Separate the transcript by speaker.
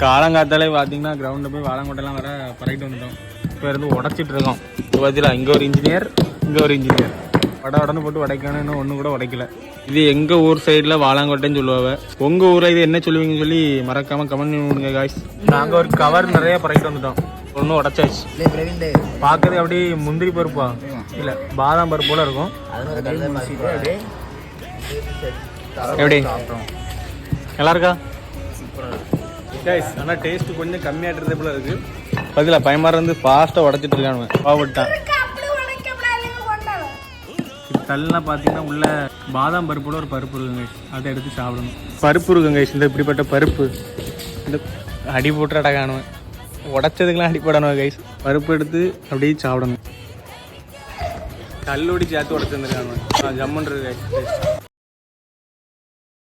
Speaker 1: காலங்காத்தாலே பார்த்தீங்கன்னா கிரவுண்டில் போய் வாழங்கொட்டைலாம் வர பறக்கிட்டு வந்துட்டோம். இப்போ இருந்து உடச்சிட்டு இருக்கோம். இப்போ பார்த்தீங்களா இங்கே ஒரு இன்ஜினியர், இங்கே ஒரு இன்ஜினியர் உடனே போட்டு உடைக்கணும். இன்னும் ஒன்றும் கூட உடைக்கல. இது எங்கள் ஊர் சைடில் வாழங்கொட்டைன்னு சொல்லுவாங்க. உங்கள் ஊரில் இது என்ன சொல்லுவீங்கன்னு சொல்லி மறக்காமல் கமெண்ட் பண்ணுங்க காய்ஸ். நாங்கள் ஒரு கவர் நிறைய பறக்கிட்டு வந்துட்டோம். ஒன்றும் உடச்சாச்சு. பார்க்கறது அப்படியே முந்திரி பருப்பா இல்லை பாதாம் பருப்பு போல இருக்கும். எப்படி நல்லா இருக்கா கைஸ்? ஆனால் டேஸ்ட் கொஞ்சம் கம்மியாட்டுறது போல இருக்கு. பதிலாக பயமாரி இருந்து ஃபாஸ்ட்டாக உடச்சிட்டு இருக்கானுங்க. பாவட்டான் தல்லாம் பார்த்தீங்கன்னா உள்ள பாதாம் பருப்போட ஒரு பருப்பு இருக்குங்க கைஸ். அதை எடுத்து சாப்பிடணும். பருப்பு இருக்குங்க கைஸ். இந்த இப்படிப்பட்ட பருப்பு இந்த அடி போட்டுறடா காணுவேன். உடச்சதுக்கெல்லாம் அடி போடணும் கைஸ். பருப்பு எடுத்து அப்படியே சாப்பிடணும். கல்லோடி சேர்த்து உடச்சிருந்துருக்கானுவேன். ஜம்முன்றது கைஸ்.